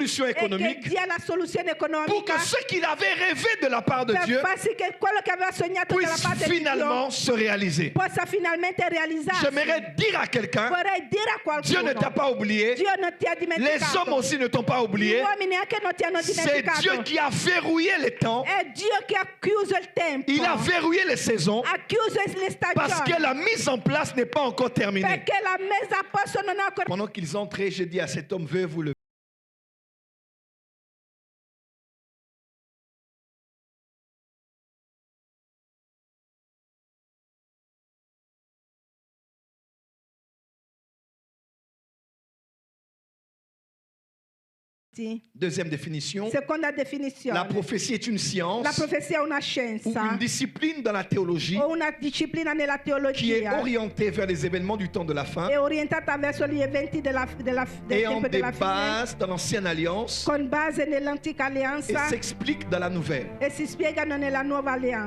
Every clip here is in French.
solution économique pour que ce qu'il avait rêvé de la part de Dieu puisse finalement se réaliser. J'aimerais dire à quelqu'un, Dieu ne t'a pas oublié, les hommes aussi ne t'ont pas oublié. C'est Dieu qui a verrouillé les temps, il a verrouillé les saisons parce que la mise en place n'est pas encore terminée. Pendant qu'ils entraient, j'ai dit à cet homme, veuillez vous lever. Deuxième définition, la prophétie est une science ou une discipline dans la théologie qui est orientée vers les événements du temps de la fin et en des bases dans l'ancienne alliance et s'explique dans la nouvelle.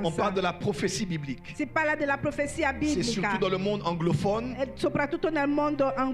On parle de la prophétie biblique. C'est surtout dans le monde anglophone.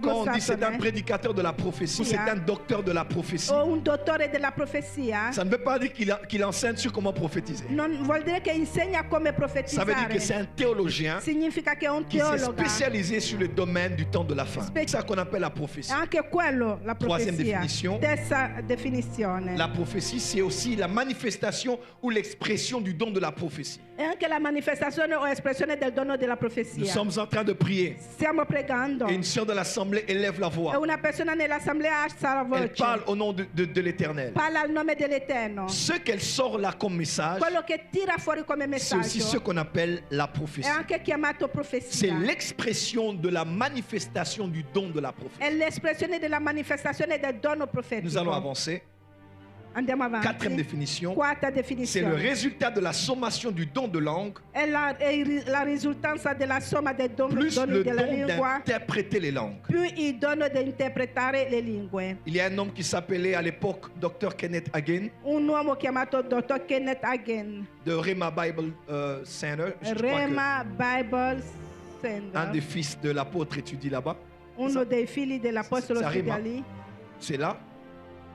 Quand on dit c'est un prédicateur de la prophétie, c'est un docteur de la prophétie. Un dottore della profezia. Ça ne veut pas dire qu'il enseigne sur comment prophétiser. Non vuol dire che insegna come profetizzare. Ça veut dire que c'est un théologien Significa che è un qui s'est teologo spécialisé sur le domaine du temps de la fin. C'est ça qu'on appelle la prophétie. Anche quello, la Troisième profezia. définition. Terza definizione. La prophétie, c'est aussi la manifestation ou l'expression du don de la prophétie. E anche la manifestazione o espressione del dono della profezia. Nous sommes en train de prier. Stiamo pregando. Et une sœur de l'assemblée élève la voix. E una persona nell'assemblea alza la voce. Elle parle au nom de l'Éternel. Parla al nome dell'Eterno. Ce qu'elle sort là comme message, Quello che tira fuori come c'est messaggio. aussi ce qu'on appelle la È prophétie. anche chiamato C'est profezia. l'expression de la manifestation du don de la prophétie. È l'espressione della manifestazione del dono Nous allons profetico. avancer. Andiamo avanti. Quatrième définition, Quarta c'est le definizione. résultat de la sommation du don de langue È la risultanza della somma dei plus doni le della don lingua d'interpréter les langues. più il dono di interpretare le lingue. Il y a un homme qui s'appelait à l'époque Dr. Kenneth Hagin Un uomo chiamato Dr. Kenneth Hagin, de Rhema Bible Center. Je crois Rhema Bible que un Center, des fils de l'apôtre étudie là-bas. uno dei figli dell'apostolo Ça rima. Fideli. C'est là.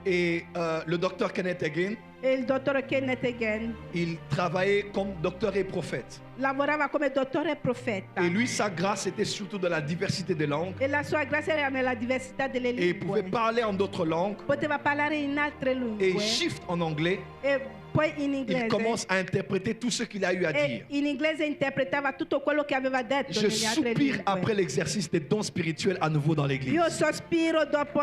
Et le docteur Kenneth Hagin, E il dottor Kenneth Hagin il travaillait comme docteur et prophète. lavorava come dottore e profeta. Et lui, sa grâce était surtout dans la diversité des langues. E la sua grazia era nella diversità delle Et il pouvait lingue. parler en d'autres langues. Poteva parlare in altre Et lingue. il shift en anglais. E poi in Il inglese. commence à interpréter tout ce qu'il a eu à E dire. in inglese interpretava tutto quello che aveva detto Je nelle altre soupire lingue. après l'exercice des dons spirituels à nouveau dans l'église. Io sospiro dopo,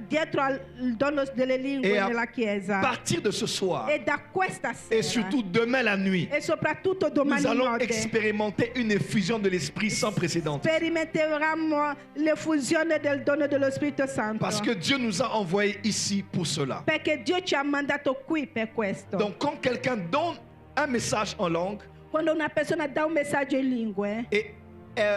dietro al dono delle lingue E a nella chiesa. À partir de ce soir E da questa et sera surtout demain la nuit, e soprattutto domani nous allons notte expérimenter une effusion de l'esprit sans précédent. sperimenteremo l'effusione del dono dello Spirito Santo. Parce que Dieu nous a envoyés ici pour cela. Perché Dio ci ha mandato qui per questo. Donc quand quelqu'un donne un message en langue Quando una persona dà un messaggio in lingue et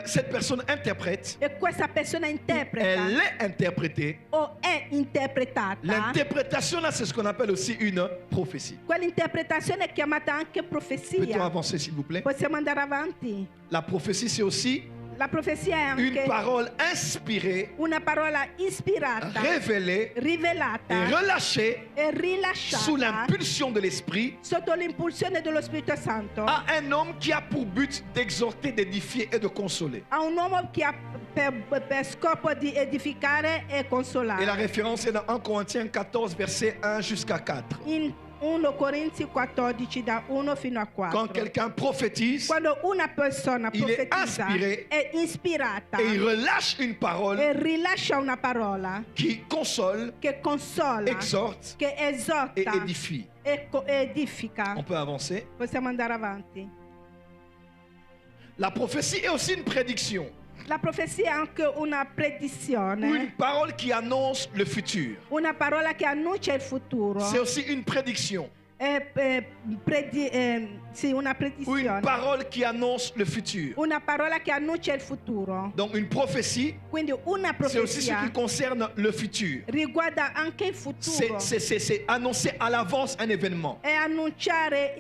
cette personne interprète, e questa persona interpreta elle est interprétée. o è interpretata, L'interprétation là, c'est ce qu'on appelle aussi une prophétie. quell'interpretazione è chiamata anche Peut-on profezia. avancer s'il vous plaît? Possiamo andare avanti? La prophétie, c'est aussi La profezia è une anche parole inspirée, una parola ispirata, révélée rivelata et relâchée e sous rilasciata l'impulsion de l'esprit sotto l'impulsione dello Spirito Santo à un homme qui a pour but d'exhorter, d'édifier et de consoler. a un uomo che ha per scopo di edificare e Et la consolare. référence est dans 1 Corinthiens 14, verset 1 jusqu'à 4. In 1 Corinzi 14 da 1 fino a 4. Quand quelqu'un prophétise Quando una persona il est profetizza inspiré è ispirata et il relâche une parole e rilascia una parola qui console, che consola, exhorte che et esorta édifie. e edifica. On peut avancer. Possiamo andare avanti. La prophétie est aussi une prédiction La profezia è anche una ou une predizione, parole qui annonce le futur. una parola che annuncia il futuro. C'est aussi une prédiction Sì, una ou une predizione. parole qui annonce le futur. Una parola che annuncia il futuro. Donc une prophétie, Quindi una c'est aussi ce profezia qui concerne le futur. riguarda anche il futuro. C'est annoncer à l'avance un événement È annunciare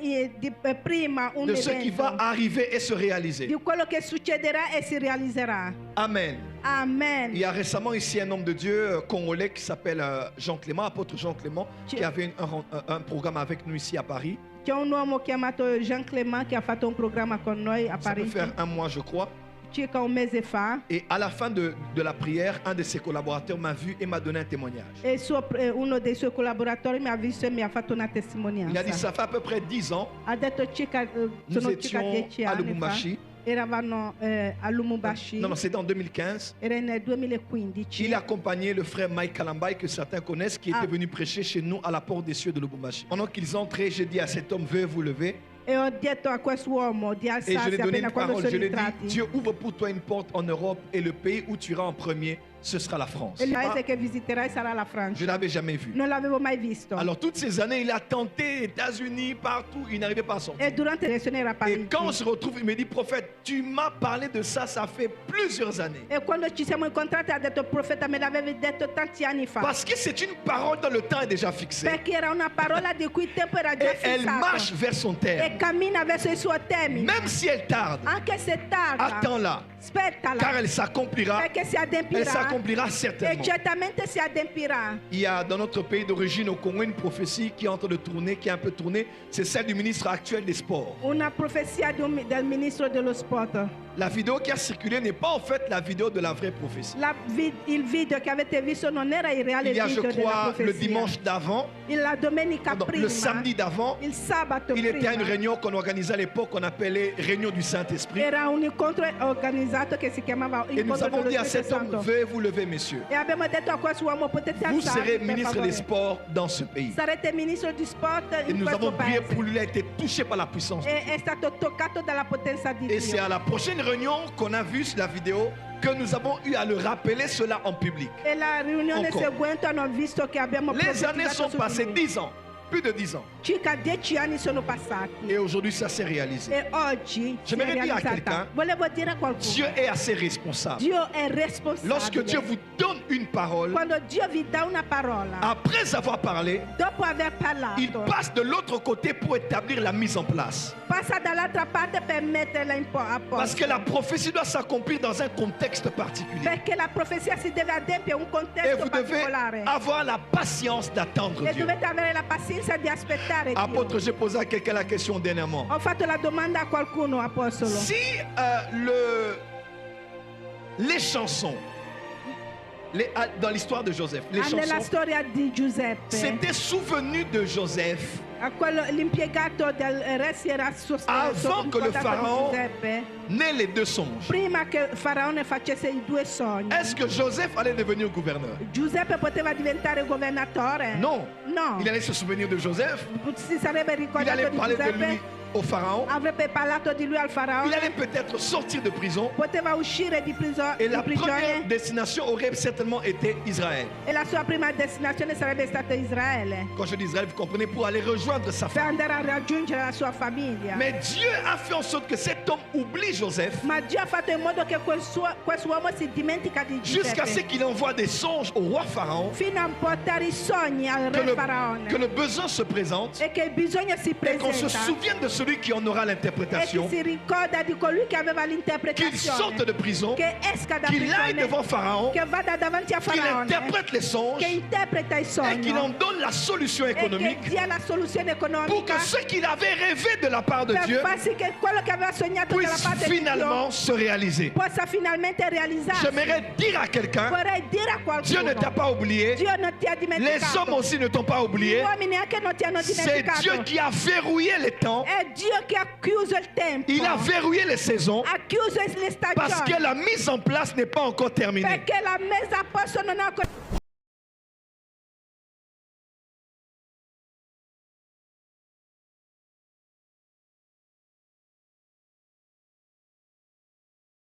prima un de ce qui va evento, arriver et se réaliser. di quello che succederà e si realizzerà. Amen. Amen. Il y a récemment ici un homme de Dieu congolais qui s'appelle Jean Clément, apôtre Jean Clément, qui avait un programme avec nous ici à Paris. C'è un uomo chiamato Jean Clément che ha fatto un programma con noi a Ça peut Parigi. faire un mois, je crois. Circa un mese fa. Et à la fin de la prière, un de ses collaborateurs m'a vu et m'a donné un témoignage. E uno dei suoi collaboratori mi ha visto e mi ha fatto una testimonianza. Il a dit, ça fait à peu près 10 ans, Ha detto nous sono circa étions 10 à anni fa. Lubumbashi. Eravamo a Lumumbashi. Non, c'était en 2015. Era nel 2015. Il a accompagné le frère Mike Kalambay, que certains connaissent, qui était venu prêcher chez nous à la porte des cieux de Lubumbashi. Pendant qu'ils entraient, j'ai dit à cet homme, veuillez vous lever. E ho detto a quest'uomo di Et je lui alzarsi ai donné appena une quando parole. sono Je lui ai dit, entrati. Dieu ouvre pour toi une porte en Europe et le pays où tu iras en premier, ce sera la France. E il paese che visiterai sarà la Je Francia. ne l'avais jamais vu. Non l'avevo mai visto. Alors toutes ces années, il a tenté, États-Unis, partout, il n'arrivait pas à sortir. E durante le lezioni era a Et Parigi. quand on se retrouve, il me dit, prophète, tu m'as parlé de ça, ça fait plusieurs années. E quando ci siamo incontrati ha detto, profeta, me l'avevi detto tanti anni fa. Parce que c'est une parole dont le temps est déjà fixé. Perché era una parola di cui il tempo era già Et elle marche fissato. vers son terme. E cammina verso il suo termine. Même si elle tarde, Anche se tarda. attends-la. Aspettala. Car elle s'accomplira. Perché si Elle adempirà. s'accomplira E certainement. certamente si adempirà. Il y a dans notre pays d'origine au Congo une prophétie qui est en train de tourner, qui est un peu tournée. C'est celle du ministre actuel des Sports. Una profezia del ministro dello sport. La vidéo qui a circulé n'est pas en fait la vidéo de la vraie prophétie. Il video che avete visto non era il reale Il y a, je video della crois, le profezia. dimanche d'avant, La domenica prima. le samedi d'avant, Il sabato il était à une prima. réunion qu'on organisait à l'époque, qu'on appelait Réunion du Saint-Esprit. Era un incontro organizzato che si chiamava Et nous Incontro avons dello dit à Spirito cet homme, Santo. veuillez vous lever, messieurs. E abbiamo detto a questo uomo, potete Vous alzarvi, serez per ministre favore. des Sports dans ce pays. Sarete ministro di sport Et in nous questo avons prié paese. pour lui, il a été touché par la puissance. E è stato toccato dalla potenza di Et c'est Dio. à la prochaine réunion qu'on a vu sur la vidéo que nous avons eu à le rappeler cela en public. E la riunione Encore. seguente hanno visto che abbiamo Les années profetizzato sont su passées, di lui. 10 ans, plus de 10 ans. Circa 10 anni sono passati. Et aujourd'hui, ça s'est réalisé. E oggi si è J'aimerais dire à realizzata. quelqu'un, Volevo dire a qualcuno. Dieu est assez responsable. Dio è responsabile. Lorsque Dieu vous donne une parole, Quando Dio vi dà una parola, après avoir parlé, dopo aver parlato, il passe de l'autre côté pour établir la mise en place. passa dall'altra parte per metterla a posto. Parce que la prophétie doit s'accomplir dans un contexte particulier. Perché la profezia si deve adempiere in un Et contesto vous devez particolare. avoir la patience d'attendre E Dieu. dovete avere la pazienza di aspettare Dio. Apôtre, j'ai posé à quelqu'un la question dernièrement. Ho fatto la domanda a qualcuno, apostolo. Si les chansons, dans l'histoire de Joseph, les Nella chansons storia di Giuseppe, s'étaient souvenues de Joseph l'impiegato del re si era avant que le pharaon di Giuseppe n'ait les deux songes. prima che Faraone facesse i due sogni. Est-ce que Joseph allait devenir gouverneur? Giuseppe poteva diventare governatore? Non. No. Il allait se souvenir de Joseph. Si sarebbe Il ricordato allait di parler de lui Giuseppe, au pharaon. avrebbe parlato di lui al Il Faraone, allait peut-être sortir de prison. poteva uscire di Et la prigione première destination aurait certainement été Israël. e la sua prima destinazione sarebbe stata Israele, Quand je dis Israël, vous comprenez, pour aller rejoindre sa per famille. andare a raggiungere la sua famiglia. Mais Dieu a fait en sorte que cet homme oublie Joseph Ma Dio ha fatto in modo che quest'uomo si dimentica di jusqu'à ce Giuseppe qu'il envoie des songes au roi Pharaon, fino a portare i sogni al que re Faraone le besoin se présente e che il bisogno si et qu'on se presenta souvienne de celui qui en aura e che l'interprétation, si ricorda di colui che aveva qu'il l'interpretazione, sorte de prison, che esca da qu'il aille prigione, devant Pharaon, che vada davanti a qu'il Faraone, interprète les songes che interpreta i et qu'il en sogni donne la solution e che économique dia la soluzione pour economica que ce qu'il avait rêvé de la part de per Dieu far sì che quello che aveva sognato dalla puisse parte di finalement Dio se réaliser. possa finalmente realizzarsi. J'aimerais dire à quelqu'un, Vorrei dire a Dieu ne t'a qualcuno, pas oublié, Dio non ti ha les dimenticato, hommes aussi ne t'ont pas gli oublié. uomini anche non ti hanno C'est dimenticato. Dieu qui a verrouillé les temps, È Dio che ha chiuso il tempo, il a verrouillé les saisons ha chiuso le parce que stagioni, la mise en place n'est pas encore terminée. perché la messa a posto non ha ancora